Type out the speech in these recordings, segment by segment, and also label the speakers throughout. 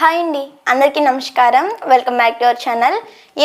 Speaker 1: Hi అండి, అందరికీ నమస్కారం. Welcome back to our channel.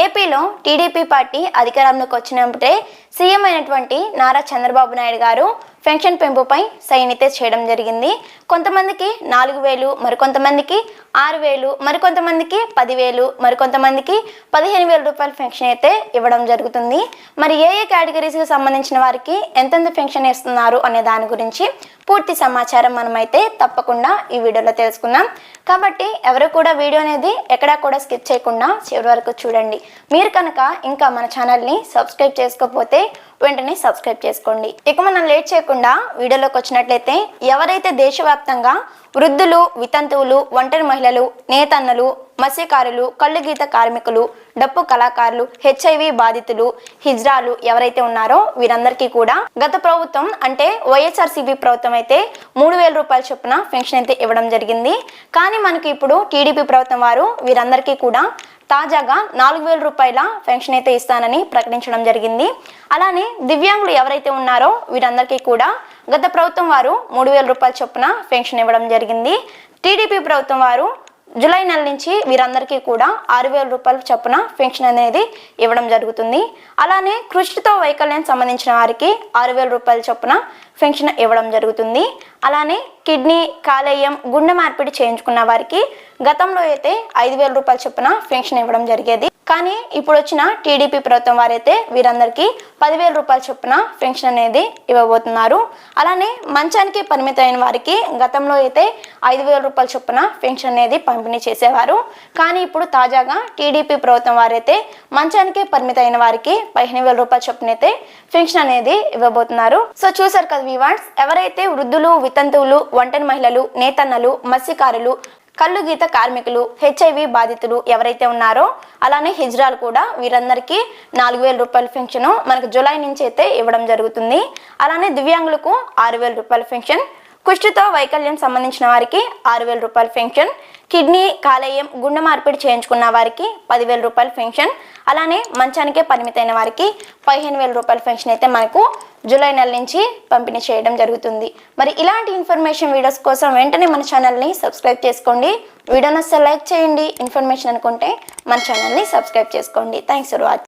Speaker 1: ఏపీలో టీడీపీ పార్టీ అధికారంలోకి వచ్చినప్పుడే సీఎం అయినటువంటి నారా చంద్రబాబు నాయుడు గారు పెన్షన్ పెంపుపై సైన్ అయితే చేయడం జరిగింది. కొంతమందికి 4,000, మరికొంతమందికి 6,000, మరికొంతమందికి 10,000, మరికొంతమందికి 15,000 రూపాయల పెన్షన్ అయితే ఇవ్వడం జరుగుతుంది. మరి ఏ కేటగిరీస్కి సంబంధించిన వారికి ఎంతెంత పెన్షన్ ఇస్తున్నారు అనే దాని గురించి పూర్తి సమాచారం మనమైతే తప్పకుండా ఈ వీడియోలో తెలుసుకుందాం. కాబట్టి ఎవరు కూడా వీడియో అనేది ఎక్కడా కూడా స్కిప్ చేయకుండా చివరి వరకు చూడండి. మీరు కనుక ఇంకా మన ఛానల్ని సబ్స్క్రైబ్ చేసుకోకపోతే వెంటనే సబ్స్క్రైబ్ చేసుకోండి. ఇక మనం లేట్ చేయకుండా వీడియోలోకి వచ్చినట్లయితే, ఎవరైతే దేశవ్యాప్తంగా వృద్ధులు, వితంతువులు, ఒంటరి మహిళలు, నేతన్నలు, మత్స్యకారులు, కళ్ళు గీత కార్మికులు, డప్పు కళాకారులు, హెచ్ఐవి బాధితులు, హిజ్రాలు ఎవరైతే ఉన్నారో వీరందరికీ కూడా గత ప్రభుత్వం అంటే వైఎస్ఆర్సీపీ ప్రభుత్వం అయితే 3,000 రూపాయల చొప్పున పెన్షన్ అయితే ఇవ్వడం జరిగింది. కానీ మనకి ఇప్పుడు టీడీపీ ప్రభుత్వం వారు వీరందరికీ కూడా తాజాగా 4,000 రూపాయల పెన్షన్ అయితే ఇస్తానని ప్రకటించడం జరిగింది. అలానే దివ్యాంగులు ఎవరైతే ఉన్నారో వీరందరికీ కూడా గత ప్రభుత్వం వారు 3,000 రూపాయల చొప్పున పెన్షన్ ఇవ్వడం జరిగింది. టీడీపీ ప్రభుత్వం వారు జూలై నెల నుంచి వీరందరికీ కూడా 6,000 రూపాయల చొప్పున పెన్షన్ అనేది ఇవ్వడం జరుగుతుంది. అలానే కృషితో వైకల్యం సంబంధించిన వారికి 6,000 రూపాయల చొప్పున పెన్షన్ ఇవ్వడం జరుగుతుంది. అలానే కిడ్నీ, కాలేయం, గుండె మార్పిడి చేయించుకున్న వారికి గతంలో అయితే 5,000 రూపాయల చొప్పున పెన్షన్ ఇవ్వడం జరిగేది. కానీ ఇప్పుడు వచ్చిన టీడీపీ ప్రభుత్వం వారైతే వీరందరికీ 10,000 రూపాయల చొప్పున పెన్షన్ అనేది ఇవ్వబోతున్నారు. అలానే మంచానికి పరిమితమైన వారికి గతంలో అయితే 5,000 రూపాయల చొప్పున పెన్షన్ అనేది పంపిణీ చేసేవారు. కానీ ఇప్పుడు తాజాగా టీడీపీ ప్రభుత్వం వారైతే మంచానికి పరిమితమైన వారికి 15,000 రూపాయల చొప్పున అయితే పెన్షన్ అనేది ఇవ్వబోతున్నారు. సో చూసారు కదా వ్యూవర్స్, ఎవరైతే వృద్ధులు, వితంతువులు, ఒంటరి మహిళలు, నేతన్నలు, మత్స్యకారులు, కళ్ళు గీత కార్మికులు, హెచ్ఐవి బాధితులు ఎవరైతే ఉన్నారో అలానే హిజ్రాలు కూడా వీరందరికీ 4,000 రూపాయల పెన్షన్ మనకు జూలై నుంచి అయితే ఇవ్వడం జరుగుతుంది. అలానే దివ్యాంగులకు 6,000 రూపాయల పెన్షన్, కుష్టితో వైకల్యం సంబంధించిన వారికి 6,000 రూపాయల పెన్షన్, కిడ్నీ, కాలేయం, గుండె మార్పిడి చేయించుకున్న వారికి 10,000 రూపాయల పెన్షన్, అలానే మంచానికే పరిమితమైన వారికి 15,000 రూపాయల పెన్షన్ అయితే మనకు జూలై నెల నుంచి పంపిణీ చేయడం జరుగుతుంది. మరి ఇలాంటి ఇన్ఫర్మేషన్ వీడియోస్ కోసం వెంటనే మన ఛానల్ని సబ్స్క్రైబ్ చేసుకోండి. వీడియోని లైక్ చేయండి. ఇన్ఫర్మేషన్ అనుకుంటే మన ఛానల్ని సబ్స్క్రైబ్ చేసుకోండి. Thanks for watching.